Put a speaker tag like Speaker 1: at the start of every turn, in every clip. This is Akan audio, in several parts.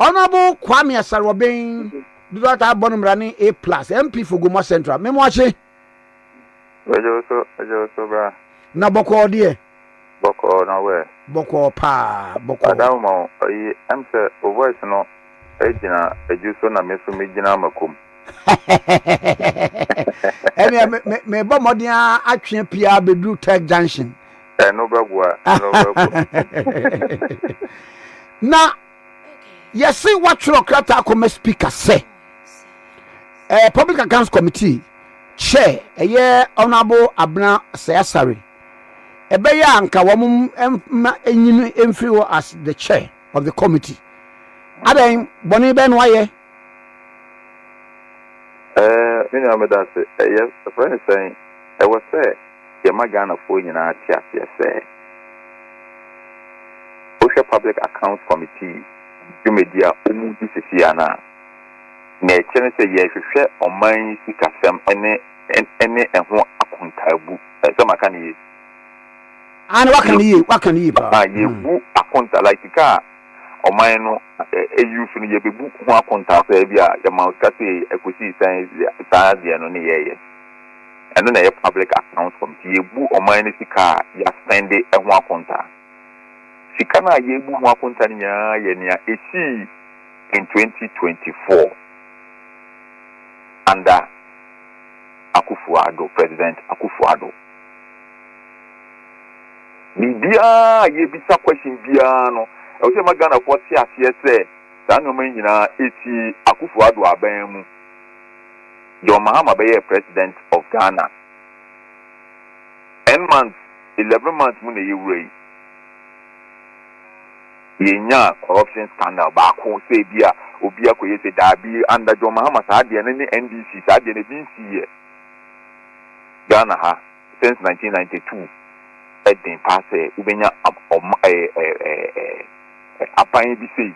Speaker 1: Honorable Kwame Asarobin, do not have Bonumrani A plus MP for Goma Central. Memoache.
Speaker 2: Ejo bra.
Speaker 1: Na boko die.
Speaker 2: Boko na we.
Speaker 1: Boko pa boko.
Speaker 2: Adamo am say o voice no ejina ejuso na meso mejina makom.
Speaker 1: Me bo modern atwe pia bedru Tech Junction.
Speaker 2: No bagwa, no bagwa.
Speaker 1: Na yes, see what Krata come speaker say. Public Accounts Committee chair Honorable Abena asare. Ebeya anka wamum enyinu emfiri as the chair of the committee. Aden boni ben waye.
Speaker 2: Me na me say yes, the friend saying I was say ye magana fo nyina tia say. Osha Public Accounts Committee media umu disisi ana na echere say ye hwehwe oman sikasem ene eho akontabu maka ne
Speaker 1: and what can you pa
Speaker 2: ye bu akonta like ka oman no use no ye bebu ho akonta say bia ye ma ka say ekosi san dia no ne ye eno na ye Public Accounts Committee ye bu oman ne sika ya spend eho akonta sika na ye bu ho akonta nya ye nia eti in 2024 under Akufo Addo, President Akufo Addo. Bibia ye bisa question bia no. E o se magana for tia say sa no man nyina eti Akufo Addo aban mu. Your Mahamadu be President of Ghana. 10 months, 11 months mu na ye wura yenya corruption scandal ba ko say bia obi akoye say dabi under John Mahama Sadia ne NDC Sadia ne binsi Ghana ha since 1992 edin pass ubenya apan bi say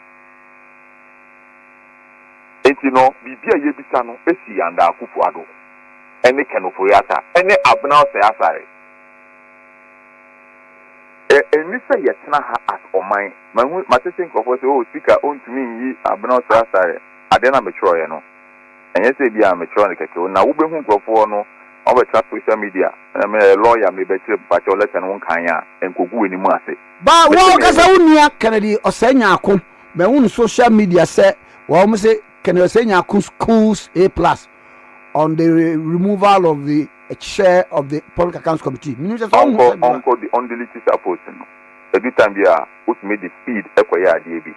Speaker 2: etino bibia ye bisa no esi under Akufo Addo ene Ken Ofori Atta ene Abena asare and say yet ha as o mine. My think of what speaker own to me, Abena asare. Adena mature, no. And yes, be a mature. Now, we be for no over social media. I'm a lawyer, may better, but your letter one kanya and kugu any mercy.
Speaker 1: But what Gazaounia Kennedy or Senyakum, my own social media say, well, I say, can you say schools A plus on the removal of the chair of the Public Accounts Committee.
Speaker 2: Uncle the undeleted supporting. Every time we are made the speed acquire DB.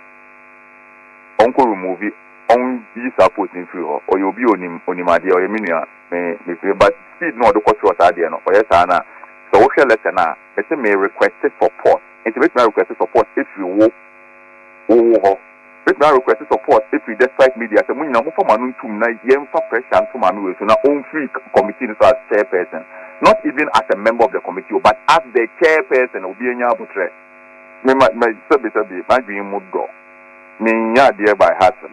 Speaker 2: Uncle remove it on this supporting for or you'll be on him or Emilia may but speed no the cost was idea or yes Anna. So what shall letter now? Let me request support. Intimate my request support if you walk. Let me request support if we despite media. So we know for Manu to night, for pressure to Manu, so now own free committee as chairperson. Not even as a member of the committee, but as the chairperson of Obienya Butre. My subby, my dream would go. Me, ya dear by Hassan.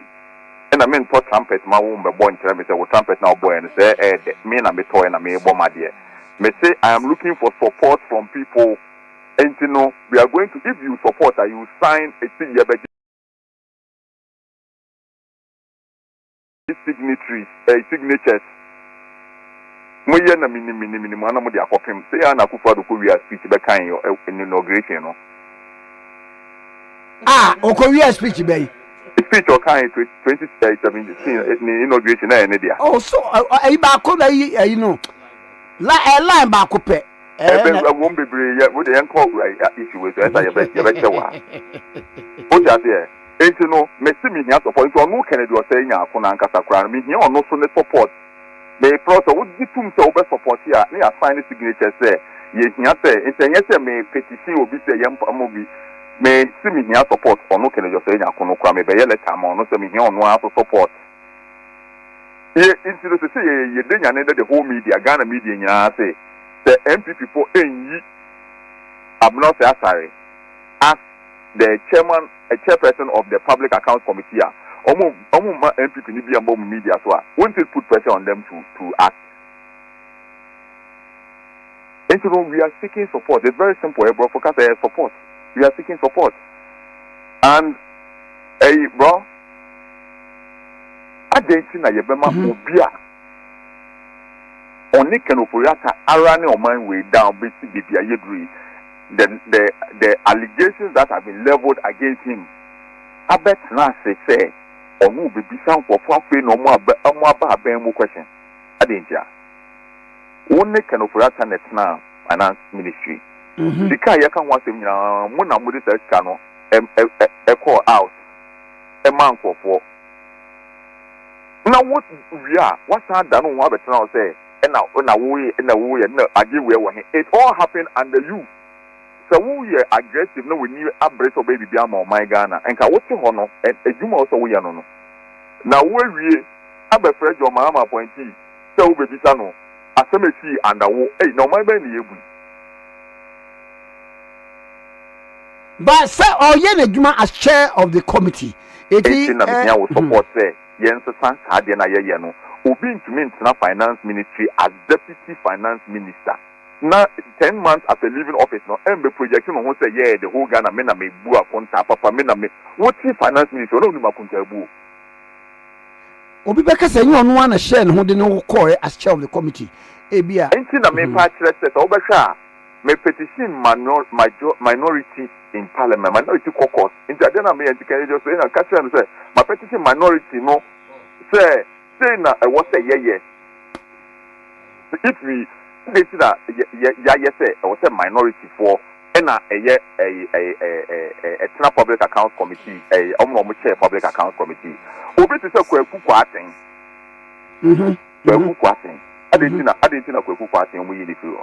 Speaker 2: And I mean, for trumpet, my womb, born trumpet, or trumpet now, boy, and say, me and me toy and I may bomb my dear. May say, I am looking for support from people. And you know, we are going to give you support, and you sign a signatures. Moya na mini mana mo dia kopem say na Akufo Addo ko wia speech be kan yo inauguration no
Speaker 1: okowia speech be
Speaker 2: speech o kan 2017 inauguration na ene dia
Speaker 1: so ayi ba ko na yi no line ba ko pe
Speaker 2: won bebre ya wo de yan call issue we so esa ye be chewa o ja se enti no me si mi hia support so no Kennedy o say nya akona nkasa kra mi hia ono so ne support me process would give tum so be support here me assign the signature say ye hia say enti say me petition obi say yam amobi me si mi hia support ono Kennedy o say nya akona kra me be ye letter ma ono say mi hia ono aso support ye enti no say ye de nya ne the whole media Ghana media nya say the NPP for enyi Abena asare as the chairperson of the Public Accounts Committee. NPP ni be among media so won't it put pressure on them to act. And so we are seeking support. It's very simple, bro. Focus support. We are seeking support. And bro, adensi na yebema obia oni Ken Ofori Atta ara ne oman way down besi bibia yedri the allegations that have been leveled against him abet na say onu bebisa nkofo afi no mo aba aben mu question adentia woni Ken Ofori Atta net na finance ministry sika yeka ho asem nyina mo na mo de sika no call out man nkofo na what we are what's done on what now say and it all happened under you. So we are aggressive no we need a breast of baby biama my Ghana and ka what hono and a juma also we no now we have a friend your mama appointee so we be sano aseme see and no my ben
Speaker 1: but sir or yen juma as chair of the committee it is
Speaker 2: support say yen san ade na ye no obi ntumi na finance ministry as deputy finance minister now 10 months after leaving office no embe projection on say yeah the whole Ghana me na me bu akonta papa me na me what finance ministry no ma akonta bu
Speaker 1: obi beka say you no wan share no de no call as chair of the committee ebia
Speaker 2: enti na me pa chere say obehwa me petition minority in parliament minority caucus enti ade na me enti kan just say na catch am say my petition minority no say na what say yeah if we they see that say I was a minority for and a public accounts committee a chair public accounts committee obi to say Kweku Annan Kweku Annan I didn't know Kweku Annan we need to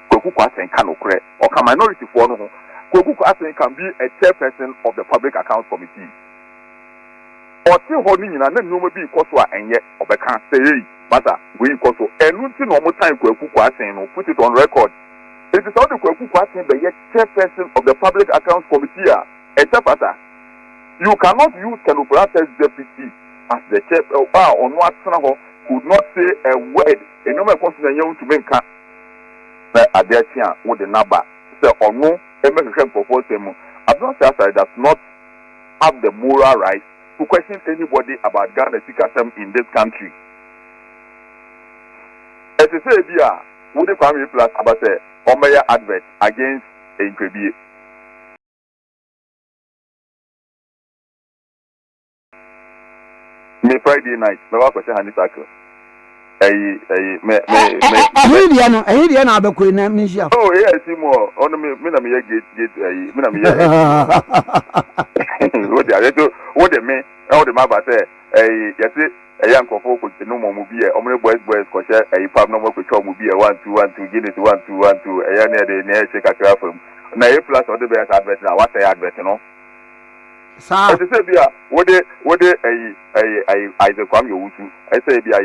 Speaker 2: Kweku Annan can occur or can minority for no Kweku Annan can be a chairperson of the public accounts committee or still holding in a no be because and yet or can say Mata, we also and no more time Kweku Annan put it on record. It is all the Kweku Annan the chairperson of the public accounts committee. You cannot use Ken Ofori Atta's deputy as the chair on what could not say a word. A number of questions to make Adigya with the number. So or no, Asante does not have the moral right to question anybody about Ghana system in this country. As I say, would the Kwame Plus about a Omeya advert against NPP? Me Friday night, me wa question Hani Circle. I hear the Abeko na Misha. Oh, yeah, I see more. On me na me get me na me. What the me? How the map say? You see. A young couple could no more movie, only boys, a pub number could show movie 1 2 1 2 Guinness 1 2 1 2 a young near check a craft from now plus or the best advert now what I advert no. Sir, what they I the Kwame Wusu I say be a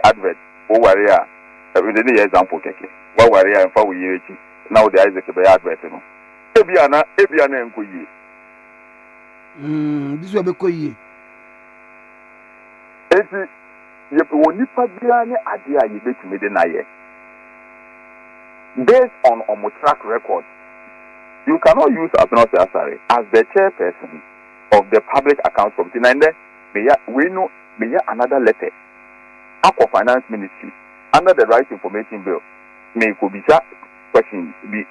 Speaker 2: advert over here with any example keke what warrior and 4 years now the Isaac be advert no. Ebiana nkoyi.
Speaker 1: This will be koyi.
Speaker 2: Esi yeponi pagiane adia yebetumi de naye based on our track record you cannot use asare as the chairperson of the public accounts committee and then we know another letter Akufo finance ministry under the right information bill may could be question be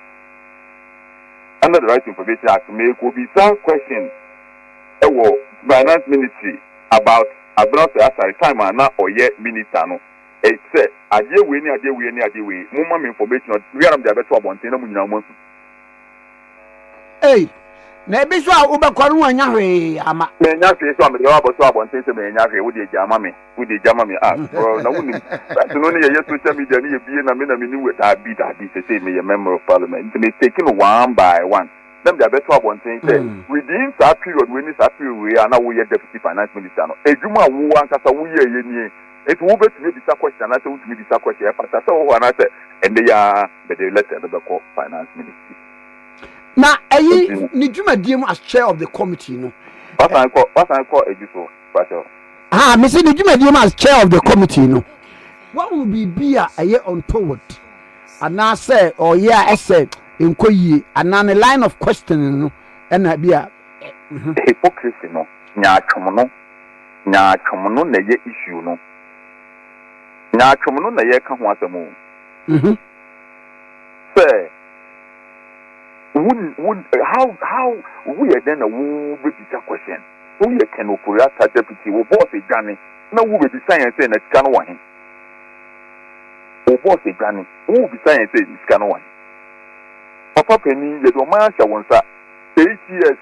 Speaker 2: under the right information act may could be some question finance ministry about Abena asare time na oye minister no e say ade we mumma information we am dey beto abonten na munyina mo
Speaker 1: na ebi so a ubekwa no anya hwe ama
Speaker 2: me nya hwe so am dey aboso abonten se me nya hwe wo dey jama me na woni no ne ye social media ne ye bie na me ni we da bi say me ye member of parliament me taking one by one them they better abonten say within that period we are now we deputy finance minister no ejuma wo ankasa wo ye nie it will be to be this question na say wo to be this question pastor so wo na say and they are the letter the call finance ministry
Speaker 1: na ayi ni dwumadie as chair of the committee no
Speaker 2: what I call ejuso pastor
Speaker 1: me say ni dwumadie as chair of the committee no what will be a aye untoward and now say or yeah I said in koyi and on the line of questioning no and bia
Speaker 2: hypocrisy no nyaatwom no na ye issue no nyaatwom no na ye ka ho asemo say how we are then we be a question we Ken Ofori Atta deputy we boss Gyamfi na we be science say na sika no wa he we boss Gyamfi we be science say sika no wa he papa penny ye do man sha wonsa 8 years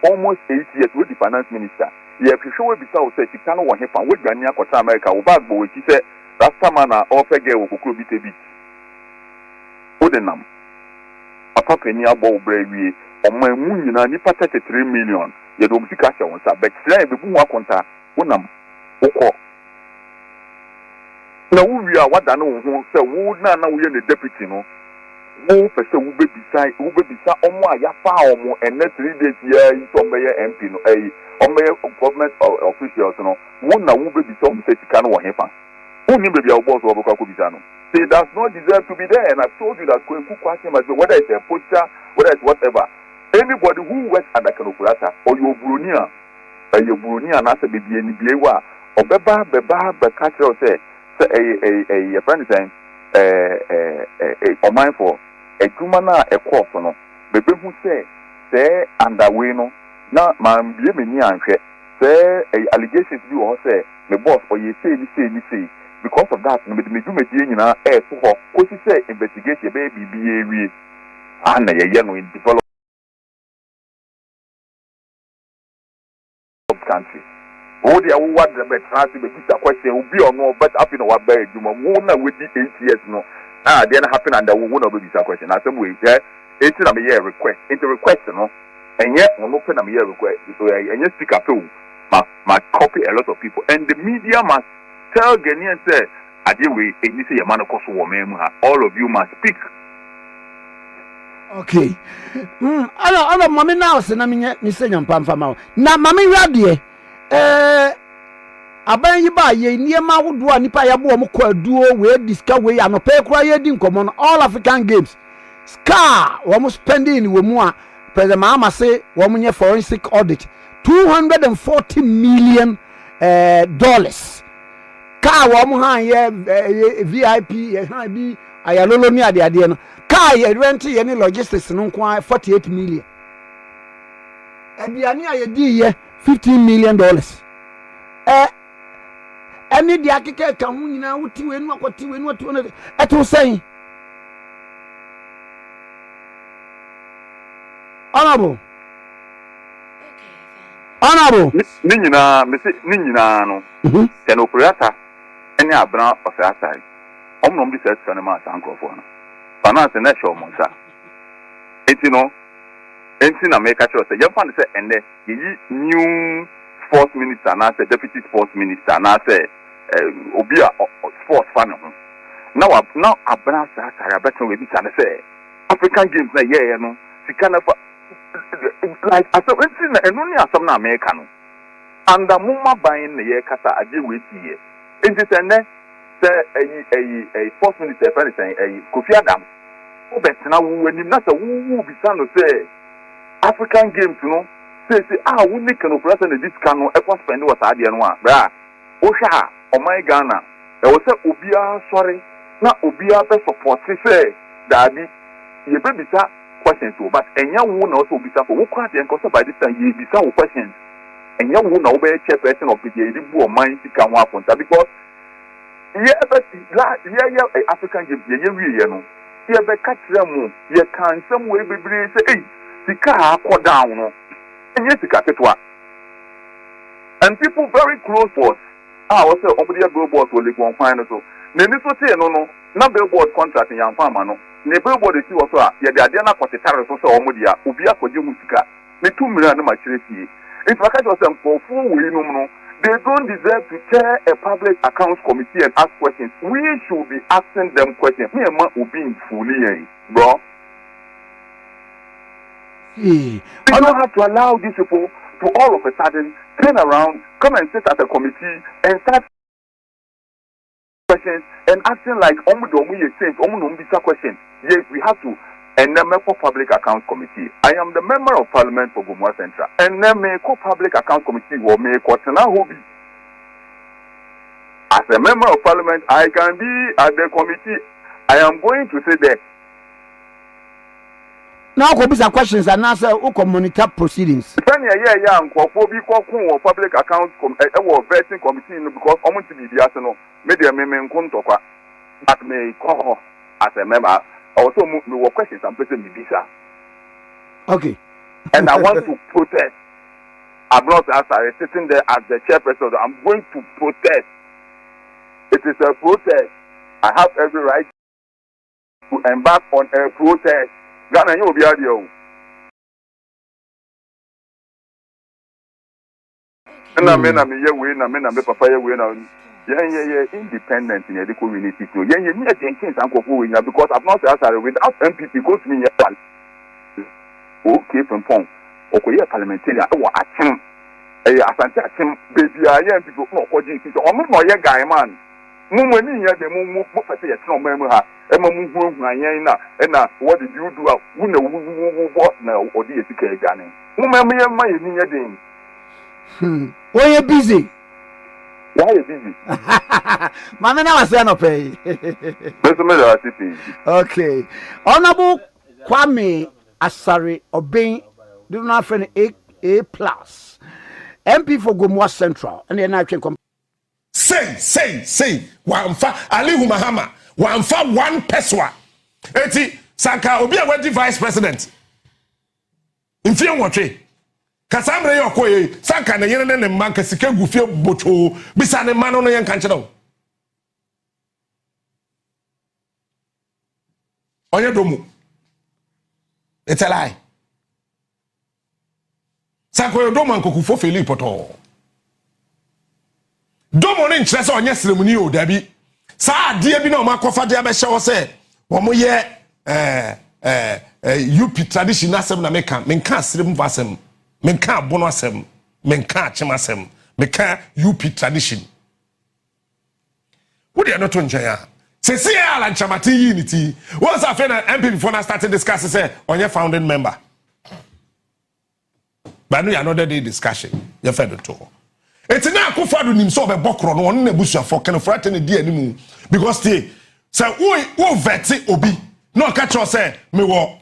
Speaker 2: almost 8 years with the finance minister ye hwehwe we be say sika no wa he fa we Gyamfi akota America we bag bo we ti say Rastaman na offer ge wo kokro bi tebi odenam papa penny abo brewie oman mu nyina ni 33 million ye do musika sha wonsa but try be bu akonta wonam wokọ na wo wi a wada na wo ho se wo na wo ye ne deputy no wo pese wo bebisa omo a ya fa omo ene 3 days ya so meye MP no omo government officials no wo na wo bebisa omo se sika no wo hefa wo ni bebi a wo boss wo kwa ko bisa no say does not deserve to be there, and I've told you that Kweku Annan, whether it's a poster, whether it's whatever, anybody who works at the Ken Ofori Atta or your Burunia and as a baby and Biewa or Beba catcher or say a friend saying a mind for a Jumana a cough no baby who say underway no now man be and say a allegations you or say the boss or you say because of that, me do me na so ho say investigation baby be and ye no in develop country. Oh, they are what the better be this question will be or no, but up in our bed, you won't with the 8 years no. Then happen and there will not be this question. As some way, it's a year request, it's a request, no, and yet on open a year request, so and you speak up to my copy a lot of people, and the media must tell Ghanaians say, Adiwe, and you say a man of course, all of you must speak.
Speaker 1: Okay. I don't mommy now, so I mean, you say, I'm Pamfama. Now, Mammy Radie, Abena by ye near my wood one, if I have one duo, where discovery and a pay crying common all African games. Scar, almost spending with more. President Mahama say, woman, your forensic audit $240 million. Car woman, yeah, VIP, be I alone near the idea. Car rent any logistics no quite 48 million. And the idea $15 million. Any the architect come now what you and what you and what you want to say. Honorable. Honorable. Nina no. Ken Ofori Atta. Any Abena of Asare. Omnom bi says Kanema Sankrofo no. Finance na show monsa. Enti no. Enti na make sure say Gyamfi say ene yi new sports minister na say deputy sports minister na say obi a sports fan ho. Now Abena Asare better we bi say African games na ye no. Sika na like aso enti na enu ni asam na America no. And the mumma buying the year kasa aje we tie. Enti say ne a sports minister friend saying a Kofi Adam. Who betina wu enim na say wu bi san no say African games no say we need Ken Ofori Atta na this can no e kwa spend what ade no a bra o hwa o my Ghana e wo say obia sorry na obia be support say dabi ye be bisa questions o but enya wu na also bisa for wo kwa dey nko say by this time ye bisa wo questions enya wu na wo be chairperson of the edibu o man sika ho aponta because African games ye no ye be catch them ye can some way be say sika ko down no enye sika tetwa and people very close to us we say obodi billboard to leg one fine so na ni so say no na billboard contract yan farmer no na billboard ti wo so a ye de ade na kotetare so so omodi a obi akoje hu sika ne 2 million na ma kire fie it was kind of some for we no they don't deserve to chair a public accounts committee and ask questions. We should be asking them questions. Me and ma being fully, bro. We don't have to allow these people to all of a sudden turn around, come and sit at a committee and start questions and acting like questions. Yes, we have to
Speaker 2: and then for Public Accounts Committee. I am the member of Parliament for Gomua Central, and then me Public Accounts Committee will make Kotana Hobi. As a member of Parliament, I can be at the committee. I am going to say that.
Speaker 1: Now, some questions and answer who monitor proceedings.
Speaker 2: Yeah, Public Accounts Vetting Committee because I'm going to be the arsenal. Maybe I may contour that may call as a member. Also, me work questions and person me visa.
Speaker 1: Okay.
Speaker 2: And I want to protest. I'm not sitting there as the chairperson. I'm going to protest. It is a protest. I have every right to embark on a protest. Ghana, you will be audio. And I mean, I'm here win, I mean, I'm a papaya winner. Yeah, independent in the community too. Yeah, you need a change and go because I've not said without NPP go to me. Okay, from Pong. Okay, parliamentarian. Oh, I can. Asante baby, I am people not Kojo Kyeremanteng. I'm not a guy, man. Mummy, the moon, no memory. And what did you do? Who know what now or the SK Ghana? Mummy, my name.
Speaker 1: Why you busy?
Speaker 2: Why are you busy?
Speaker 1: Mamma, now I say no pay. Okay. Honorable Kwame Asare Obeng, do not friend A plus. MP for Gomua Central, and then I can
Speaker 3: say, Wamfa Ali Mahama, Wamfa one peswa. Eti Sanka Obi a vice president. In fear what Kasamre Yokoye, Sanka na yene ne manka sike gufie bocho, bisa ne mano no yen kanchero. Onye domu. It's a lie. Sanka yo domu Akufo Feli poto. Domo ne nkyerɛ sɛ ɔnyɛ seremoni o dabi saa adeɛ bi na ɔma akɔfa de abɛhyɛ wɔ sɛ wɔn yɛ UP tradition asɛm na menka serem asɛm menka abono asɛm menka akyem asɛm menka UP tradition wo de no to nkyɛn a sɛsi yɛ ala nchamate yi ne ti wɔn sa afei na MPP for na started discuss sɛ ɔnyɛ founding member but no yɛ another day discussion yɛ fɛ do to It's na Akufo Addo nim so be bokro no on na busuafo Ken Ofori Atta ne di animu because say wo veti obi no ka cho say me wo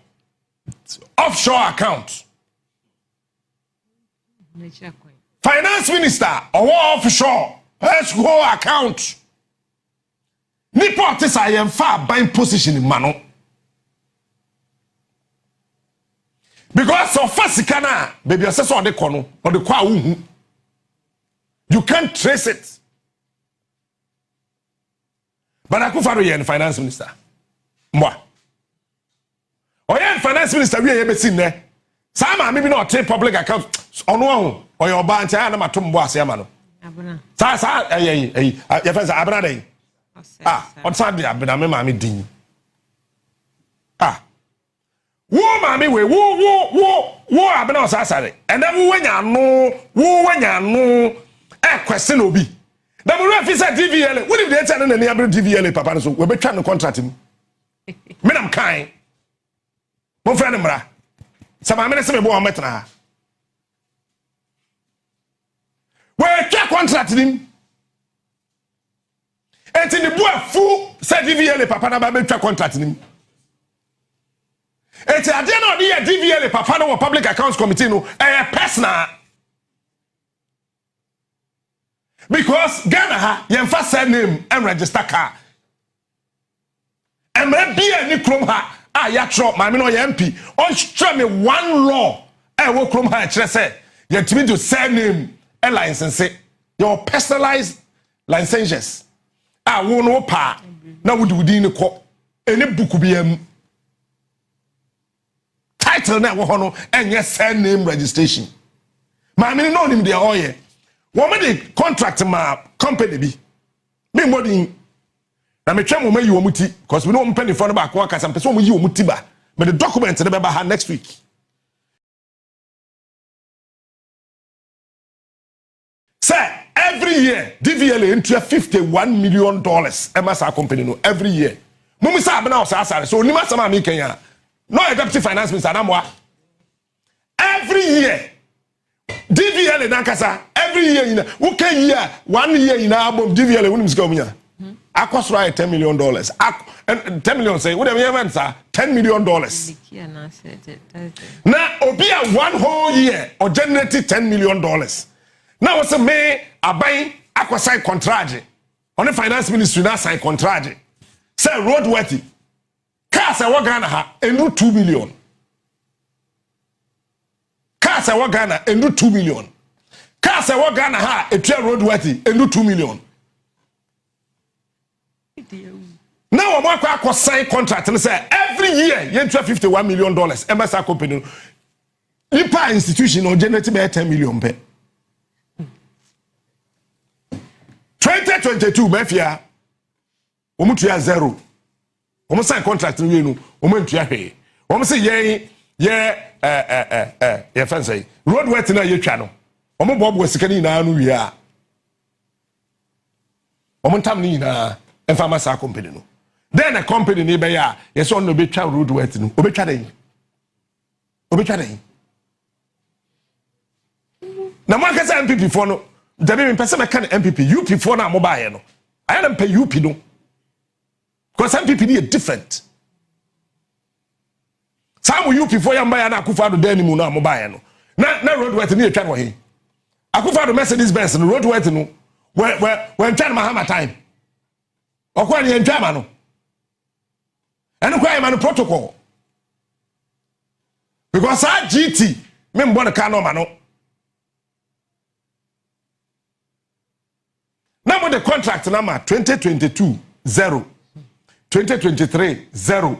Speaker 3: offshore account finance minister or offshore let's go account ni port is I am far buying position in mano because of fasikana baby assessor de kono or the kwa wu. You can't trace it. But Akufo Addo is finance minister. Moi. Oye finance minister we have seen there. Some maybe not take public account. Ono or your bank na matumbo asema no. Abena. Sa your friends Abena dey. Otchere Abena me mami din. Wo mami we wo Abena asare. And then wo wanya no question obi na mo refi say DVL we dey tell na near DVL papa so we betwa no contract me nam kan mo friend mra sama me se me bo metra we twa contract nim enti ni bo afu say DVL papa na ba betwa contract nim enti ade na odi ya DVL papa no Public Accounts Committee no personal. Because Ghana ha yemfa say name and register car. And be any chrome ha ya tro ma me no MP on show me one law wo chrome ha kire say you to me to say name and license your personalized licenses wo no pa na wo di ni ko any book bi am title na wo ho no enye say name registration ma me no nim de oye woman the contract ma company bi me modin na me twem mo yi omuti because we no mpani for no ba ko aka sam person mo yi omuti ba but the document they be ha next week say every year DVL into $51 million emasa company no every year mum say Abena asare so onima sama me kenya no a deputy finance minister anamwa every year DVL nankasa every year ina wuka year 1 year ina abom DVL wunim sika omunya akosoro ay $10 million $10 million say we dem year sir $10 million na obi a 1 whole year or generated $10 million now was me aban akosai contract on the finance ministry na sign contract say road worthy cars e wo Ghana ha enu 2 million cars e wo Ghana enu 2 million cars e wo Ghana ha etua road worthy enu 2 million now we akwa sign contract and say every year you enter $51 million MSA company Lipa institution or generate $10 million pe 2022 mafia omutua zero omo sign contract no nu omo ntua hwe omo say ye fancy road work na ye twa no omo bobo sika ni na no wi a omo ntam ni na MSA company no then a company ni be ya yes on no be twa road work no obetwa den na mo akasa NPP for no Dabi me pese me kan NPP UP for na mobile no I am pay UP no because NPP is different some UP for ya mbaya na Akufo Addo dan mu na mobile no na road work ni etwa no he Akufo Addo Mercedes Benz no road work no when try Mahamadu time okwa ni entwa ma no eno kwa ma no protocol because our GT me mbo na ka no ma no now the contract number 2022 0 2023 0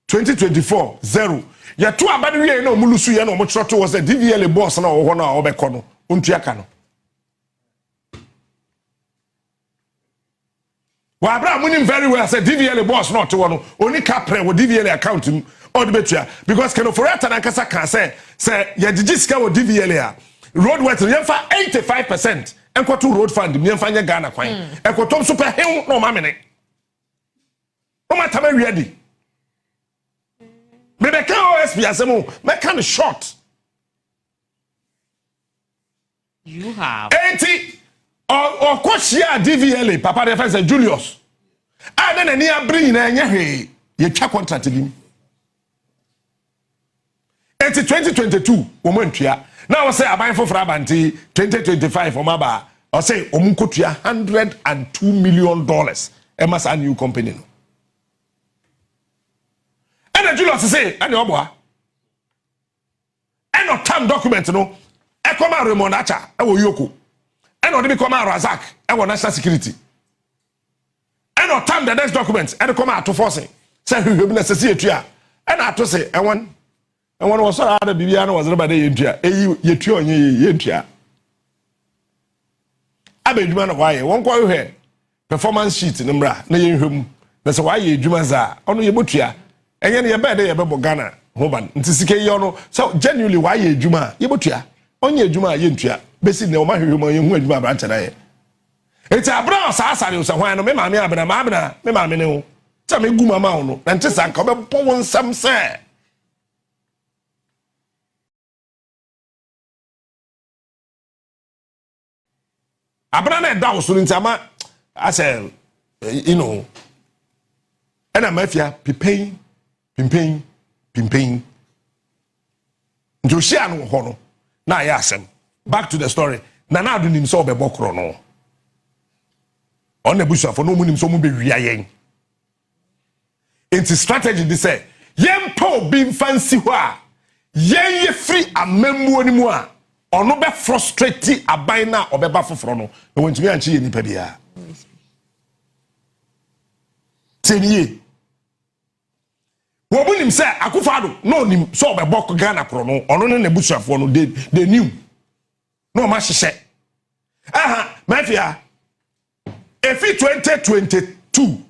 Speaker 3: 2024 0 ya two abani we na omulusu ye na omotroto was a DVL boss na wo na obekọ no ontua ka no wa abra munim very well say DVL boss not to no oni capre wo DVL account all the betua because Ken Ofori Atta nankasa kan say ya digiska wo DVL a road work you for 85% enkoto road fund mi emfa nya Ghana kwan ekoto super hew no ma mene o ma tama ready me be kan OSP asemo me kan short
Speaker 4: you have
Speaker 3: 80 or koshia DVL papa de say Julius na ni abri na nya hwe ye twa contract bi 2022 wo mo ntua now say aban for Frabanti 2025 for maba or say omunkotua $102 million emas a new company no and Julius say and oboa and no time document no e come Aremeyaw Anas e wo yoko and no be come Razak e wo national security and no time the next document and come Ato Forson say we be necessary etua and Ato say e won and one was so other Bibiana was about the India. You two on ye India. I be man why one call here performance sheet in Umbra, name him. That's why you Jumaza, only your butcher, and then your bed about Ghana, Hoban, Tisike Yono. So genuinely, why ye Juma, your butcher, on your Juma Yintia, basically no matter who you went my branch today. It's a brown sassy, so why no mamma, Abena, mamma, no. Tell me, Guma Mauno, and Tissan come upon some say. Abena da so ntama I say you know and mafia pimpin njo share no ho no na ya asem back to the story na do nim so be bokro no on the bush for no munim so mu be wia yen into strategy they say yempo bi fancy ho a yen ye free amammu oni mu a ono be frustrate aban na obeba foforo no e wontumi anchi ye nipa bia teniye wo bunim say Akufo Addo no nim so obebok Ghana kro no ono ne nebusuafo no they knew no ma hye aha mafia efi 2022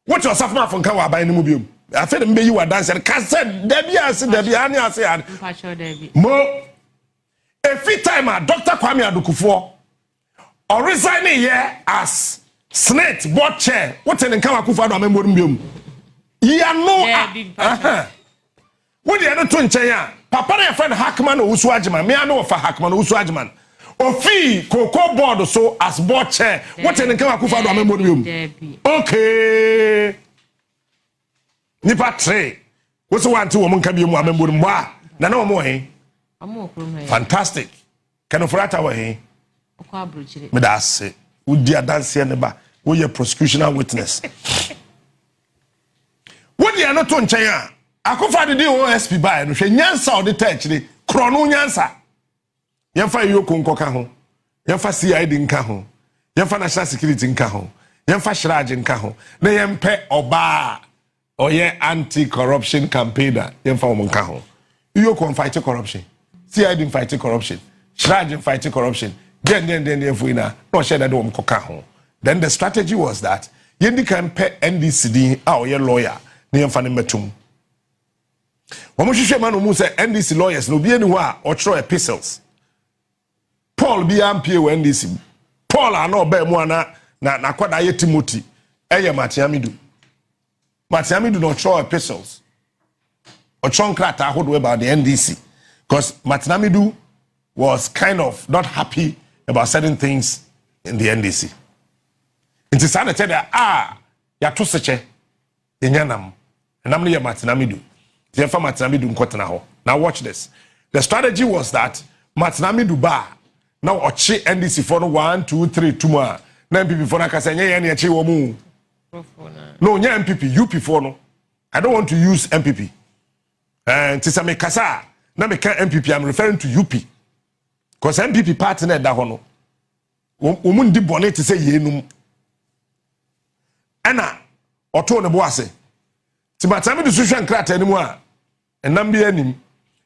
Speaker 3: what your safma fon kan wa aban no mu biom afi de mbeyi wa dance ka said debi ani ase mo every time Dr. Kwame Adokufo or resigning here as Senate board chair, what in Akufo Addo amembo mbiom. Ya no What the other twin chaya? Papa and friend Hackman or Uswajman, me I know for Hackman or Uswajman. Or fee cocoa board so as board chair. What in the Akufo Addo memorium? Okay. Nipa tre. What's the one to woman can be more memorium? No more, eh? Fantastic. Ken Ofori Atta way. Me that's it. Would you dance here neba? Would you prosecutional witness? What the other twin chaya? Akufo Addo the OSP by no she nyansa or the actually krono nyansa. Yemfa yoko nkoka ho. Yemfa CID nka ho. Yemfa national security nka ho. Yemfa shiraje nka ho. Na yempe oba oye anti-corruption campaigner. Yemfa wo nka ho. Yoko fight corruption. CID fight corruption. Shiraje fight corruption. Then fuina no share that wo nkoka ho. Then the strategy was that yendi kan pe NDC oye lawyer. Na yemfa ne metum. Wamushishwe manu mu say NDC lawyers no be anywhere or throw epistles. Paul be MP o NDC. Paul ano be mu na kwada ye Timothy. Eye Matiamidu. Matiamidu no throw epistles. Or chonkrata hold about the NDC. Because Matiamidu was kind of not happy about certain things in the NDC. It is sad to tell that ya to seche yenyanam. And I'm near Matiamidu. Now watch this. The strategy was that Matinamidu ba now oche NDC for 1, 2, 3 2 NPP for na kasa nye ye eche wo mu. No, nye NPP UP for no. I don't want to use NPP. And tisame kasa na me kan NPP I'm referring to UP. Because NPP party na da ho no. Omu ndi bone te say yenum. Ana oto ne bo ase. Timatamidu sushan krata enimu a enam bi anim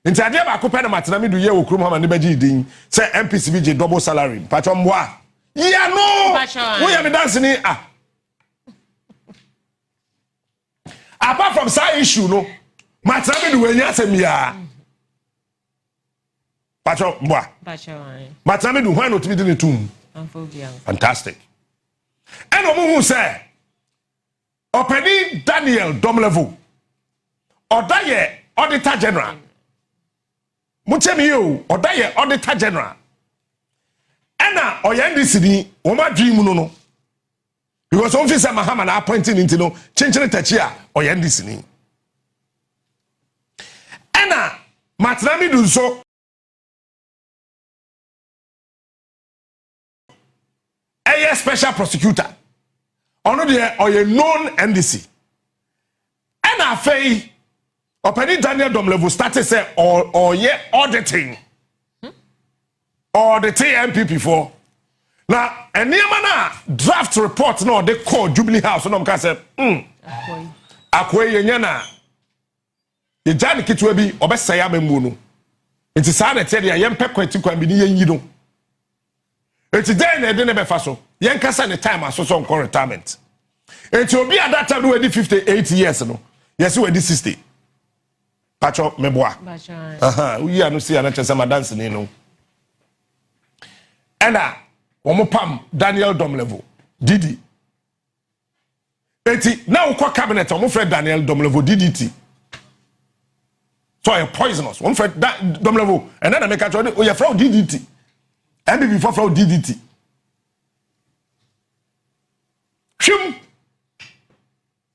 Speaker 3: nti ade ba ko pe na Matinamidu ye okrum ha ma ne baji din say MPCBJ double salary patcho mboa ya no wo ya me dance ni apart from side issue no Matinamidu we nya asem ya patcho mboa Matinamidu when no timi din tum fantastic and omo hu say Openi Daniel Domlevo Odaye Auditor General Muchemi yo Odaye Auditor General Ena NDC ni Oma dream no because officer Mahamadu appointing into no chenchene tachia NDC ni Ena Matinamidu so a special prosecutor ono de oye known NDC and afei Openi Daniel Domlevo started say or ye auditing NPP for now eniema na draft report no they call Jubilee House no mka say akoy yenya na ye jani kitwe bi obesaya amemu no enti sa na tede ye mpe kwati kwa bi ni yenyi no enti den na de ne befa so yen kasa ne time asoso on retirement enti obi at that time we dey 58 years no yes we dey 60 pacho meboa we are no see na chese ma dance ni no ena wo pam Daniel Domlevo Didi enti na wo cabinet wo Fred Daniel Domlevo DDT so a poisonous one Fred Domlevo and then make actually o ye from DDT and before from DDT Shum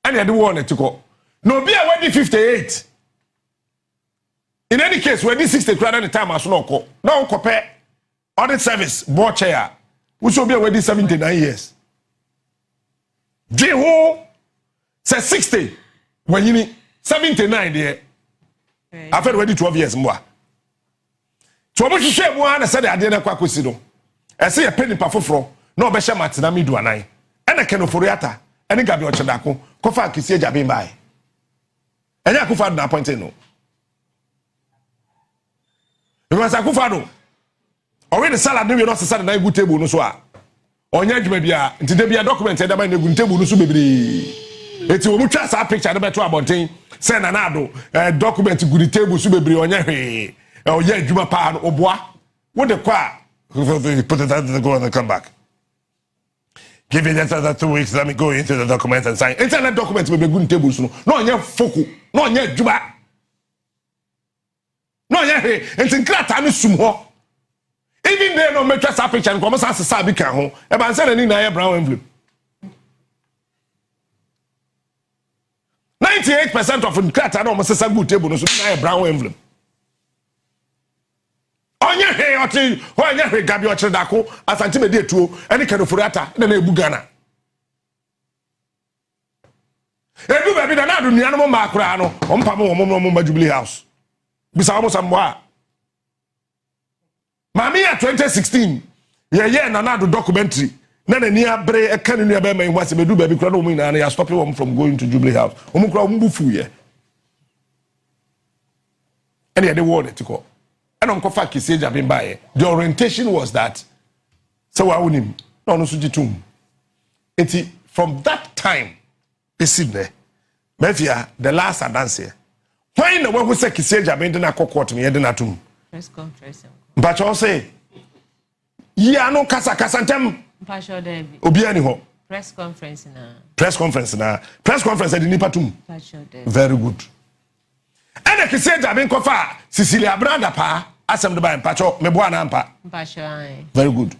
Speaker 3: and you do one to go no be a wedding 58 in any case wedding 60 crowd at the time as no call no compare audit service board chair which will be a wedding 79 years Jeho says 60 when you need 79 there after wedding 12 years more to almost share one said I didn't quite consider I say a penny pafofro no besha Matinamidu anai and a Ken Ofori Atta and a gabby otchere kofa kisi Gyamfi by and Akufo Addo appointed no because Akufo Addo already salad no we not salad na good table no so a onya djuma bia nti de bia document e da ba na good table no so bebre eti wo mutwa sa picture no beto abonten say na Addo document good table so bebre onya hwe onya djuma pa no oboa wo de kwa put it out to go and come back. Give it another 2 weeks. Let me go into the document and sign. Internet documents will be good tables. No, on your focal. No, on your juba. he enti krata no sum ho even they no make us picture ko masa sesa bi kan ho e ban say na ni na ye brown envelope 98% of krata no masa good table no so na ye brown envelope onye he oti onye he gabby otchere darko Asante Bediatuo ene Ken Ofori Atta na ebu Ghana edu baby na adu nua no ma akura no ompa mo Jubilee House bisa mo samwa mami ya 2016 ye na adu documentary na ni abre e kan nua be man hwase bedu baby kura no mo ina na ya stop them from going to Jubilee House omo kura omo bufu ye ene ye the word etiko eno nkofa Kisi Agyapong bae the orientation was that so wa wonim no so jitum enti from that time Sydney Mafia the last dance when we who say Kisi Agyapong na court me na tum press conference but you say ya no kasa ntem
Speaker 4: mpasho dey
Speaker 3: obi ani ho
Speaker 4: press conference
Speaker 3: the nipa tum very good and Kisi Agyapong kofa Cecilia branda pa asem de ba mpacho me bo ana mpa
Speaker 4: mpasho ai
Speaker 3: very good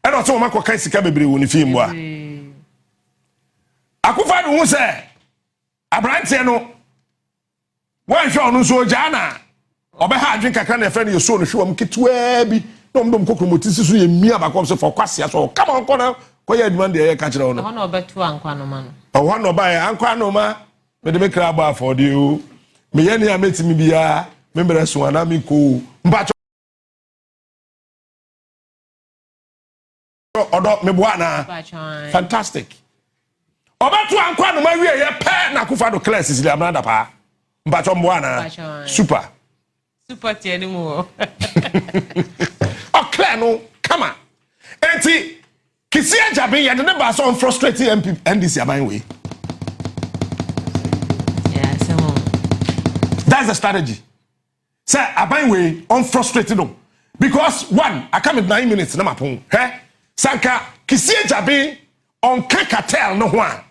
Speaker 3: and also ma ko kai sika bebre woni fi mboa Akufo Addo hu se abrante no wan hwe onu so jana obe ha adwen kakra na friend ye so no hwe am ketwa bi no mdom kokro motisi so ye mi abakom se for kwase so come on kona ko ye demand ye ka kire ono
Speaker 4: ho na obetu ankwa no ma no
Speaker 3: ho na oba ye ankwa no ma me de me kra ba for de o me ye ne ametimi bia me mbere so ana mi ko mba odo me bo ana fantastic Obatu ankwa no ma wie ye pe na Akufo Addo class is le branda pa mbacho mbo na super
Speaker 4: tie ni mu
Speaker 3: o clear no come on enti Kisi Agyapong ye de ba so frustrating NPP NDC aban we
Speaker 4: yeah so
Speaker 3: that's the strategy say aban we on frustrated no because one I come in 9 minutes na mapon he sanka Kisi Agyapong on cartel no one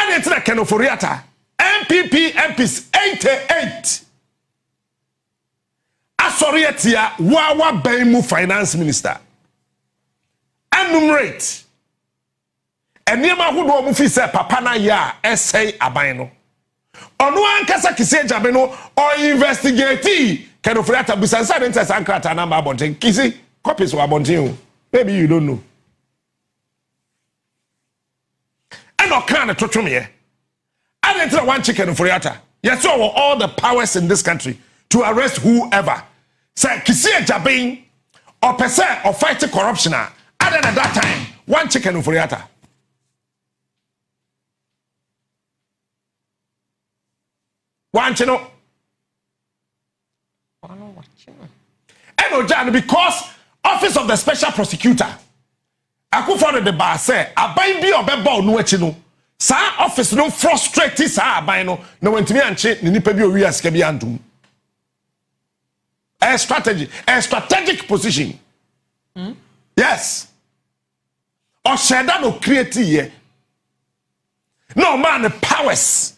Speaker 3: and it's like Ken Ofori Atta NPP MPs 88 asare tia wawa baimu finance minister enumerate eniema hodo mu fi se papa na ya essay aban no onu ankasa Kisi Agyapong no o investigate Ken Ofori Atta busansa den tesa ankrata number abonten Kisi copies wa abonten maybe you don't know no kind of totromie. I didn't one chicken for Atta. Yes, so all the powers in this country to arrest whoever. Say Kisi Agyapong or per se or fight corruption. Other than that time, one chicken for Atta. One channel. And because Office of the Special Prosecutor. Akufo Addo de ba say aban bi obeba onu achi no sa office no frustrate sa aban no na wantimi anche ni nipa bi owi asika bi antum a strategic position yes o sheda no create here no man the powers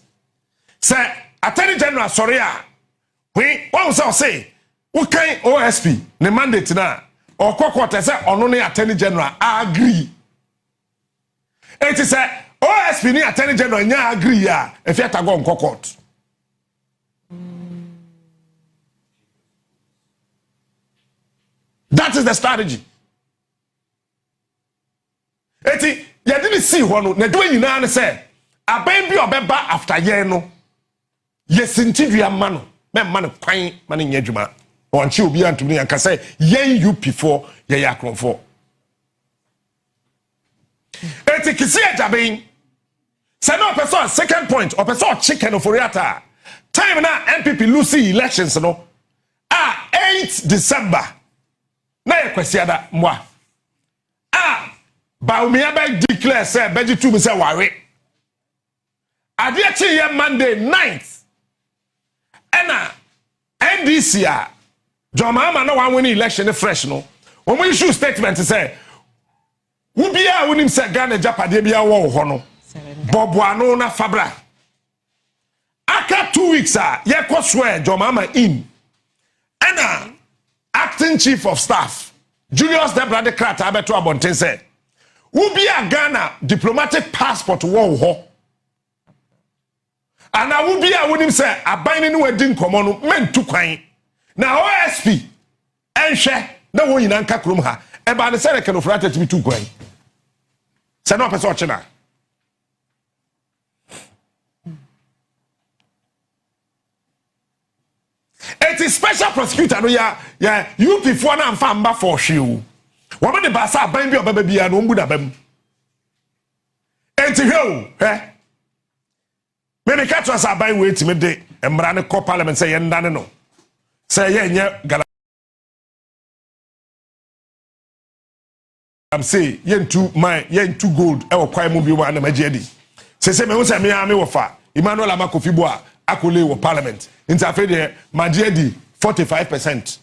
Speaker 3: say Attorney General sorry we won say we can OSP the mandate na or court say ono ne Attorney General agree. It is a OSP ni Attorney General nya agree ya if you go on court. That is the strategy. Eti you didn't see one na do nyina say aban bi obeba after year no yesinti dua ma no me ma no kwan ma no nya dwuma. Onchi obi antumi anka say yen UP for ye yakronfo eti Kisi Agyapong say no person second point or person chicken Ofori Atta time na NPP Lucy elections no 8 December na ye kwasiada mwa Bawumia ba declare say beji tu say ware ade achi ye Monday 9th ena NDC John Mahama no one winning election fresh no. When we issue statement to say, "Who be a winning say Ghana Japade be a war hono." Bobuano na Fabra. After 2 weeks ye ko swear John Mahama in. Ghana acting chief of staff Julius Debrade Krata abeto abonten say wo be a Ghana diplomatic passport wo ho ana wo be a wonim say aban ni wadi nkomo no mentu kwan na OSP enhwe na wo nyina nka krom ha e ba ne say Ken Ofori Atta timi tu kwan say no person ochina it is special prosecutor no ya you before na mfa mba for hwe wo me de ba sa aban bi obaba bia no mbu da bam enti hwe me ka to sa aban we timi de emra ne ko parliament say yenda ne no say ye nye galamsey yentu gold e wo kwan mu bi wa na magie di say me hu say me wo fa Emmanuel Amakofibo a akole wo parliament nti afi de magie di 45%.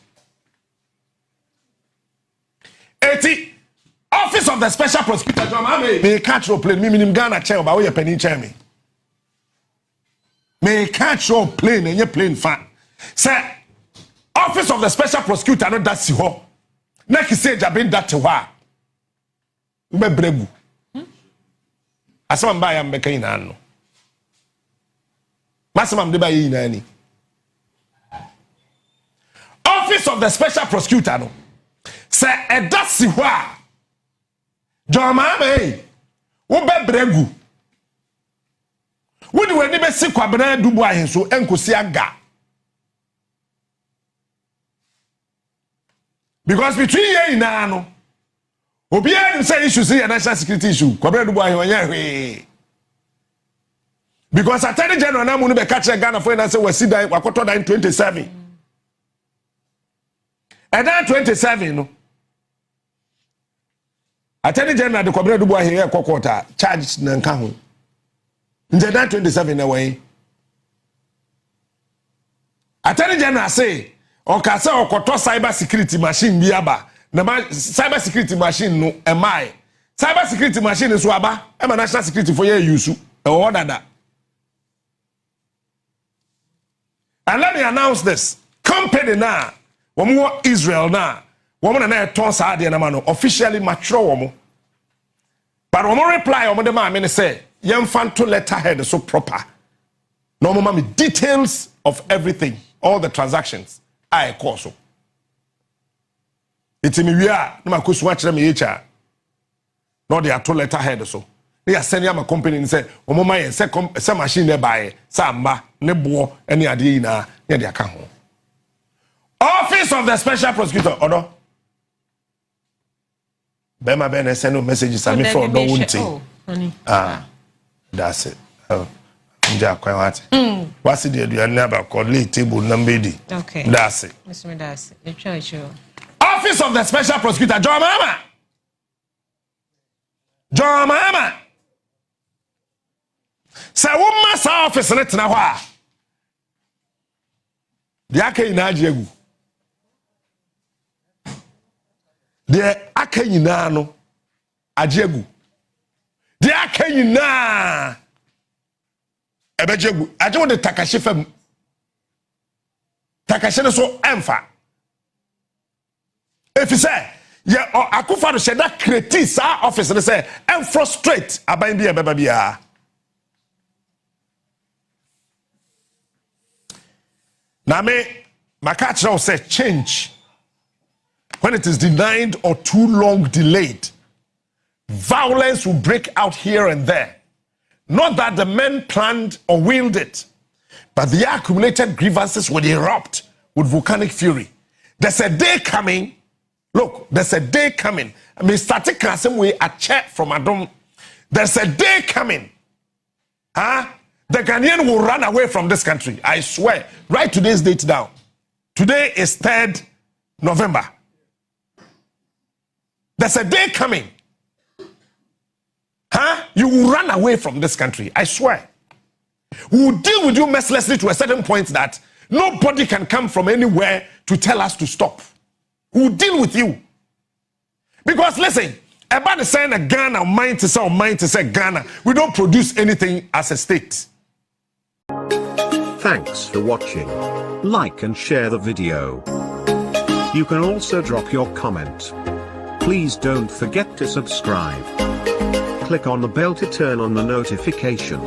Speaker 3: 80 office of the special prosecutor John me catch your plane me minim Ghana chair ba we ye penny chair me catch your plane and your plane fan say office of the special prosecutor no that si ho na ki say jabe that ho a be bregu asama mba ya mbeka ina no masama mde ba yi na ni office of the special prosecutor no say e that si ho a John Mahame wo be bregu wo di wani be si Kwabena dubu ahenso enkosi aga because between ye na no obi a say issue say national security issue Kwabena dubu ahen wanya hwe because Attorney General na mu no be catch Ghana for na say wasi dan wakoto dan 27 and then 27 no Attorney General de Kwabena dubu ahen e kokota charge na nka ho nje dan 27 na way Attorney General say okase okoto cyber security machine bi aba na cyber security machine no emai cyber security machine so aba e national security for ye use e order that. And let me announce this company na womo Israel na womo na ton sa de na ma no officially mature womo but womo reply womo de ma me say yemfa to letterhead so proper no womo me details of everything all the transactions I call so it's me we are no makosu akere me yecha no they are to letterhead so they are sending my company and say womo ma yen say machine there buy say amba ne bo any ade yi na ye de aka ho office of the special prosecutor Odo Bema Ben send no messages Sammy for don't want it that's it nja kwa what what's the do never call late table number D
Speaker 4: okay
Speaker 3: that's it
Speaker 4: Mr. That's it
Speaker 3: office of the special prosecutor John Mahama say woman sa office net na ho a de akanyina agiegu de akanyina no agiegu de akanyina ebejegu aje wo de takashe fam takashe no so emfa if you say yeah Akufo Addo said that create sa office they say and frustrate aban bia baba bia na me makachra say change when it is denied or too long delayed violence will break out here and there not that the men planned or willed it but the accumulated grievances will erupt with volcanic fury. There's a day coming. Look, there's a day coming. I mean, static some way a chat from Adom. There's a day coming. The Ghanaian will run away from this country. I swear. Write today's date down. Today is 3rd November. There's a day coming. You will run away from this country. I swear. We will deal with you mercilessly to a certain point that nobody can come from anywhere to tell us to stop. We will deal with you. Because listen, about the saying that Ghana, mind to say Ghana, we don't produce anything as a state.
Speaker 5: Thanks for watching. Like and share the video. You can also drop your comment. Please don't forget to subscribe. Click on the bell to turn on the notification.